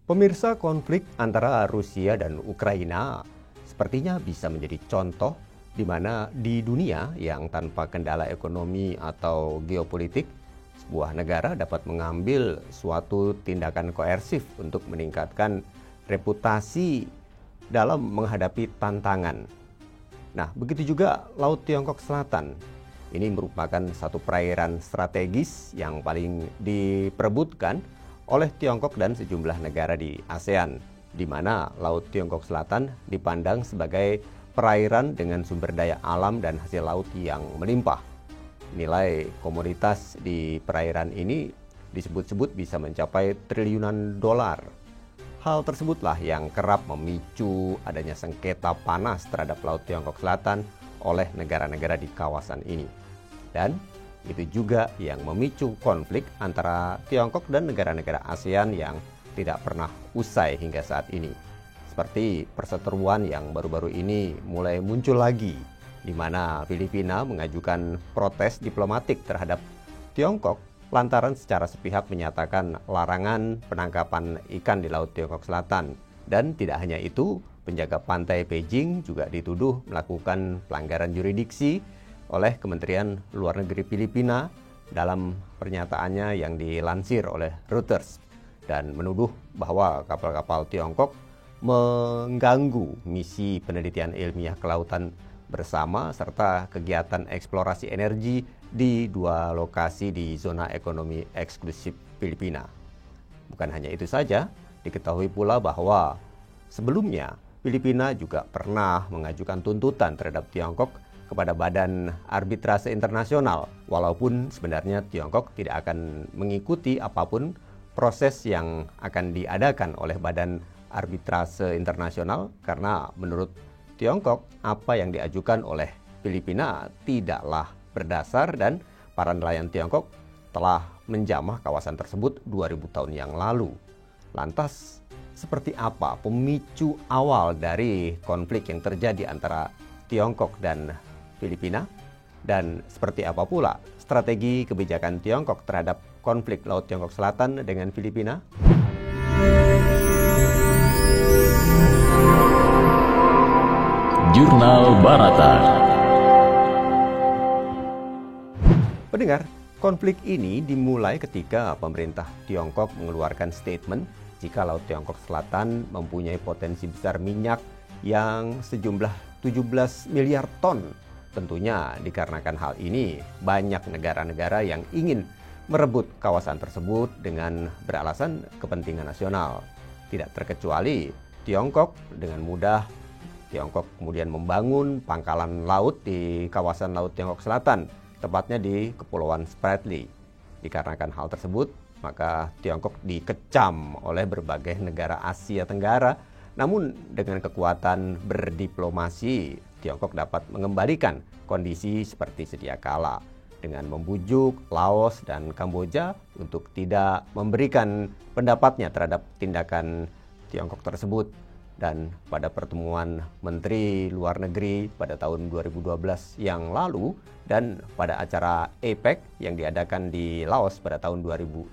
Pemirsa, konflik antara Rusia dan Ukraina sepertinya bisa menjadi contoh di mana di dunia yang tanpa kendala ekonomi atau geopolitik, sebuah negara dapat mengambil suatu tindakan koersif untuk meningkatkan reputasi dalam menghadapi tantangan. Nah, begitu juga Laut Tiongkok Selatan. Ini merupakan satu perairan strategis yang paling diperebutkan oleh Tiongkok dan sejumlah negara di ASEAN, di mana Laut Tiongkok Selatan dipandang sebagai perairan dengan sumber daya alam dan hasil laut yang melimpah. Nilai komoditas di perairan ini disebut-sebut bisa mencapai triliunan dolar. Hal tersebutlah yang kerap memicu adanya sengketa panas terhadap Laut Tiongkok Selatan oleh negara-negara di kawasan ini. Dan itu juga yang memicu konflik antara Tiongkok dan negara-negara ASEAN yang tidak pernah usai hingga saat ini. Seperti perseteruan yang baru-baru ini mulai muncul lagi, di mana Filipina mengajukan protes diplomatik terhadap Tiongkok lantaran secara sepihak menyatakan larangan penangkapan ikan di Laut Tiongkok Selatan. Dan tidak hanya itu, penjaga pantai Beijing juga dituduh melakukan pelanggaran yurisdiksi oleh Kementerian Luar Negeri Filipina dalam pernyataannya yang dilansir oleh Reuters, dan menuduh bahwa kapal-kapal Tiongkok mengganggu misi penelitian ilmiah kelautan bersama serta kegiatan eksplorasi energi di dua lokasi di zona ekonomi eksklusif Filipina. Bukan hanya itu saja, diketahui pula bahwa sebelumnya Filipina juga pernah mengajukan tuntutan terhadap Tiongkok kepada Badan Arbitrase Internasional, walaupun sebenarnya Tiongkok tidak akan mengikuti apapun proses yang akan diadakan oleh Badan Arbitrase Internasional, karena menurut Tiongkok apa yang diajukan oleh Filipina tidaklah berdasar dan para nelayan Tiongkok telah menjamah kawasan tersebut 2000 tahun yang lalu. Lantas, seperti apa pemicu awal dari konflik yang terjadi antara Tiongkok dan Filipina? Dan seperti apa pula strategi kebijakan Tiongkok terhadap konflik Laut Tiongkok Selatan dengan Filipina? Jurnal Barata. Pendengar, konflik ini dimulai ketika pemerintah Tiongkok mengeluarkan statement jika Laut Tiongkok Selatan mempunyai potensi besar minyak yang sejumlah 17 miliar ton. Tentunya dikarenakan hal ini, banyak negara-negara yang ingin merebut kawasan tersebut dengan beralasan kepentingan nasional. Tidak terkecuali Tiongkok. Dengan mudah Tiongkok kemudian membangun pangkalan laut di kawasan Laut Tiongkok Selatan, tepatnya di Kepulauan Spratly. Dikarenakan hal tersebut, maka Tiongkok dikecam oleh berbagai negara Asia Tenggara. Namun dengan kekuatan berdiplomasi, Tiongkok dapat mengembalikan kondisi seperti sedia kala dengan membujuk Laos dan Kamboja untuk tidak memberikan pendapatnya terhadap tindakan Tiongkok tersebut. Dan pada pertemuan Menteri Luar Negeri pada tahun 2012 yang lalu dan pada acara APEC yang diadakan di Laos pada tahun 2016.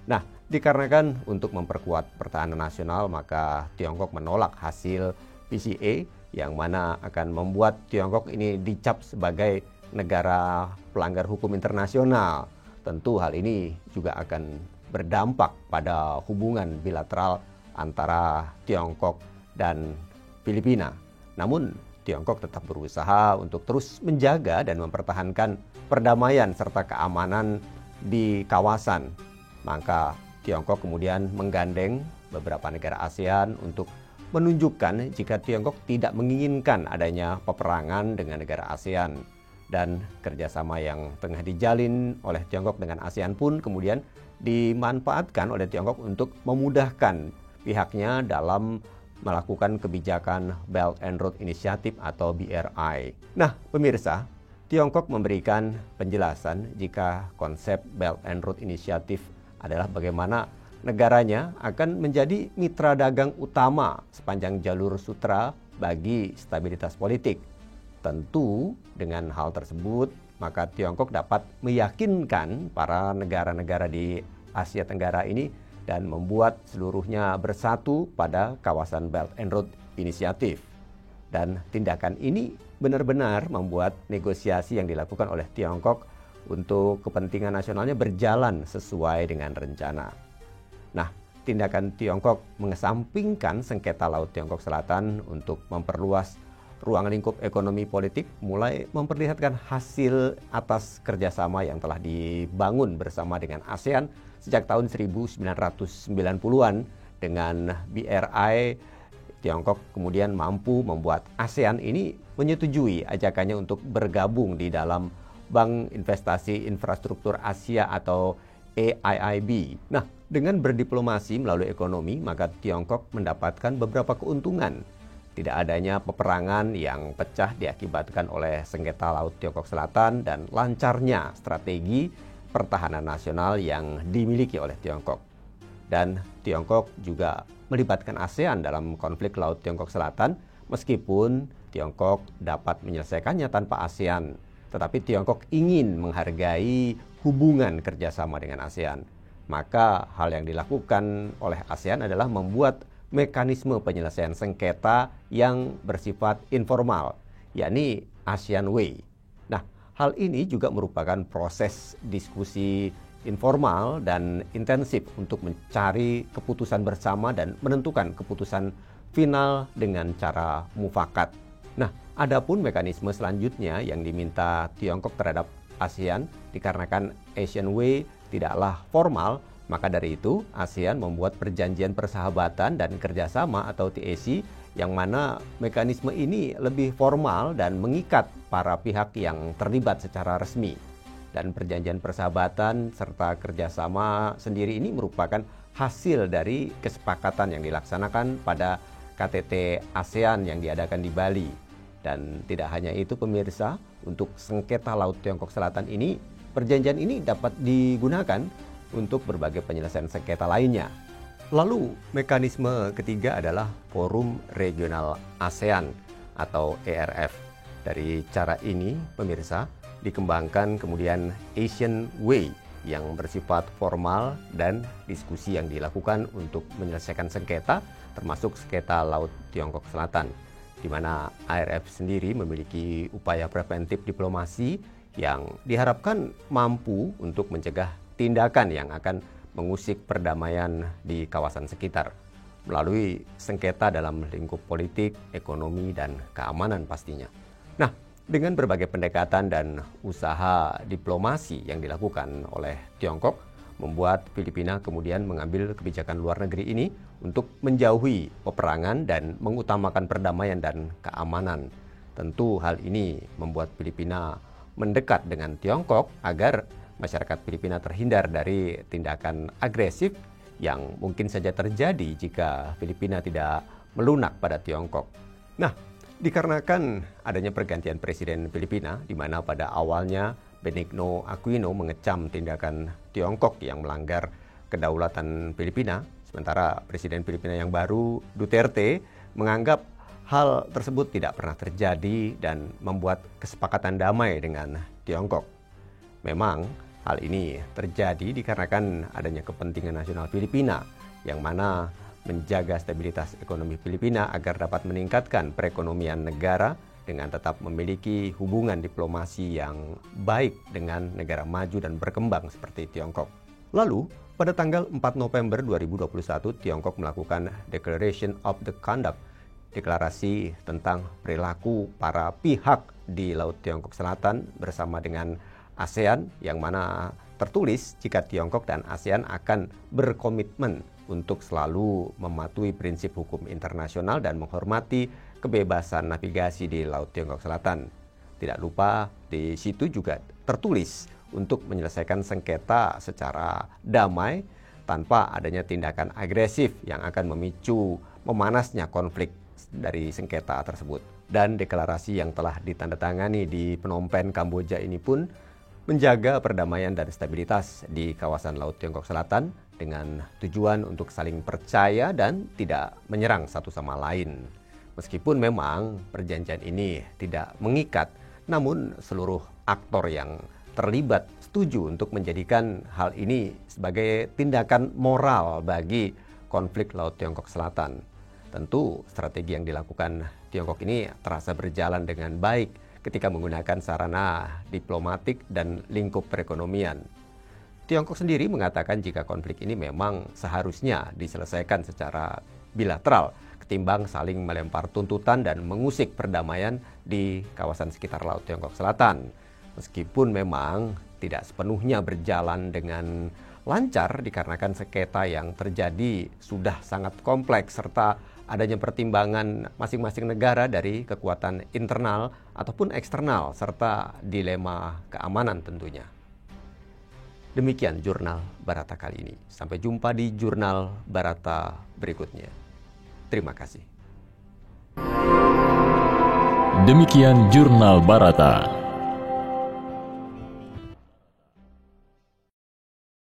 Nah, dikarenakan untuk memperkuat pertahanan nasional, maka Tiongkok menolak hasil PCA yang mana akan membuat Tiongkok ini dicap sebagai negara pelanggar hukum internasional. Tentu hal ini juga akan berdampak pada hubungan bilateral antara Tiongkok dan Filipina. Namun Tiongkok tetap berusaha untuk terus menjaga dan mempertahankan perdamaian serta keamanan di kawasan. Maka Tiongkok kemudian menggandeng beberapa negara ASEAN untuk menunjukkan jika Tiongkok tidak menginginkan adanya peperangan dengan negara ASEAN. Dan kerjasama yang tengah dijalin oleh Tiongkok dengan ASEAN pun kemudian dimanfaatkan oleh Tiongkok untuk memudahkan pihaknya dalam melakukan kebijakan Belt and Road Initiative atau BRI. Nah, pemirsa, Tiongkok memberikan penjelasan jika konsep Belt and Road Initiative adalah bagaimana negaranya akan menjadi mitra dagang utama sepanjang jalur sutra bagi stabilitas politik. Tentu dengan hal tersebut, maka Tiongkok dapat meyakinkan para negara-negara di Asia Tenggara ini dan membuat seluruhnya bersatu pada kawasan Belt and Road Initiative. Dan tindakan ini benar-benar membuat negosiasi yang dilakukan oleh Tiongkok untuk kepentingan nasionalnya berjalan sesuai dengan rencana. Nah, tindakan Tiongkok mengesampingkan sengketa Laut Tiongkok Selatan untuk memperluas ruang lingkup ekonomi politik mulai memperlihatkan hasil atas kerjasama yang telah dibangun bersama dengan ASEAN sejak tahun 1990-an. Dengan BRI, Tiongkok kemudian mampu membuat ASEAN ini menyetujui ajakannya untuk bergabung di dalam Bank Investasi Infrastruktur Asia atau AIIB. Nah, dengan berdiplomasi melalui ekonomi, maka Tiongkok mendapatkan beberapa keuntungan. Tidak adanya peperangan yang pecah diakibatkan oleh sengketa Laut Tiongkok Selatan dan lancarnya strategi pertahanan nasional yang dimiliki oleh Tiongkok. Dan Tiongkok juga melibatkan ASEAN dalam konflik Laut Tiongkok Selatan, meskipun Tiongkok dapat menyelesaikannya tanpa ASEAN. Tetapi Tiongkok ingin menghargai hubungan kerjasama dengan ASEAN. Maka hal yang dilakukan oleh ASEAN adalah membuat mekanisme penyelesaian sengketa yang bersifat informal, yakni ASEAN Way. Nah, hal ini juga merupakan proses diskusi informal dan intensif untuk mencari keputusan bersama dan menentukan keputusan final dengan cara mufakat. Nah, adapun mekanisme selanjutnya yang diminta Tiongkok terhadap ASEAN dikarenakan ASEAN Way tidaklah formal, maka dari itu ASEAN membuat perjanjian persahabatan dan kerjasama atau TAC yang mana mekanisme ini lebih formal dan mengikat para pihak yang terlibat secara resmi. Dan perjanjian persahabatan serta kerjasama sendiri ini merupakan hasil dari kesepakatan yang dilaksanakan pada KTT ASEAN yang diadakan di Bali. Dan tidak hanya itu pemirsa, untuk sengketa Laut Tiongkok Selatan ini, perjanjian ini dapat digunakan untuk berbagai penyelesaian sengketa lainnya. Lalu mekanisme ketiga adalah Forum Regional ASEAN atau ERF. Dari cara ini pemirsa dikembangkan kemudian ASEAN Way yang bersifat formal dan diskusi yang dilakukan untuk menyelesaikan sengketa termasuk sengketa Laut Tiongkok Selatan, di mana ARF sendiri memiliki upaya preventif diplomasi yang diharapkan mampu untuk mencegah tindakan yang akan mengusik perdamaian di kawasan sekitar melalui sengketa dalam lingkup politik, ekonomi, dan keamanan pastinya. Nah, dengan berbagai pendekatan dan usaha diplomasi yang dilakukan oleh Tiongkok, membuat Filipina kemudian mengambil kebijakan luar negeri ini untuk menjauhi peperangan dan mengutamakan perdamaian dan keamanan. Tentu hal ini membuat Filipina mendekat dengan Tiongkok agar masyarakat Filipina terhindar dari tindakan agresif yang mungkin saja terjadi jika Filipina tidak melunak pada Tiongkok. Nah, dikarenakan adanya pergantian presiden Filipina, di mana pada awalnya Benigno Aquino mengecam tindakan Tiongkok yang melanggar kedaulatan Filipina, sementara presiden Filipina yang baru, Duterte, menganggap hal tersebut tidak pernah terjadi dan membuat kesepakatan damai dengan Tiongkok. Memang hal ini terjadi dikarenakan adanya kepentingan nasional Filipina yang mana menjaga stabilitas ekonomi Filipina agar dapat meningkatkan perekonomian negara dengan tetap memiliki hubungan diplomasi yang baik dengan negara maju dan berkembang seperti Tiongkok. Lalu, pada tanggal 4 November 2021, Tiongkok melakukan Declaration of the Conduct, deklarasi tentang perilaku para pihak di Laut Tiongkok Selatan bersama dengan ASEAN, yang mana tertulis jika Tiongkok dan ASEAN akan berkomitmen untuk selalu mematuhi prinsip hukum internasional dan menghormati kebebasan navigasi di Laut Tiongkok Selatan. Tidak lupa di situ juga tertulis untuk menyelesaikan sengketa secara damai tanpa adanya tindakan agresif yang akan memicu memanasnya konflik dari sengketa tersebut. Dan deklarasi yang telah ditandatangani di Phnom Penh, Kamboja ini pun menjaga perdamaian dan stabilitas di kawasan Laut Tiongkok Selatan dengan tujuan untuk saling percaya dan tidak menyerang satu sama lain. Meskipun memang perjanjian ini tidak mengikat, namun seluruh aktor yang terlibat setuju untuk menjadikan hal ini sebagai tindakan moral bagi konflik Laut Tiongkok Selatan. Tentu strategi yang dilakukan Tiongkok ini terasa berjalan dengan baik ketika menggunakan sarana diplomatik dan lingkup perekonomian. Tiongkok sendiri mengatakan jika konflik ini memang seharusnya diselesaikan secara bilateral ketimbang saling melempar tuntutan dan mengusik perdamaian di kawasan sekitar Laut Tiongkok Selatan. Meskipun memang tidak sepenuhnya berjalan dengan lancar dikarenakan sengketa yang terjadi sudah sangat kompleks serta adanya pertimbangan masing-masing negara dari kekuatan internal ataupun eksternal serta dilema keamanan tentunya. Demikian Jurnal Barata kali ini. Sampai jumpa di Jurnal Barata berikutnya. Terima kasih. Demikian Jurnal Barata.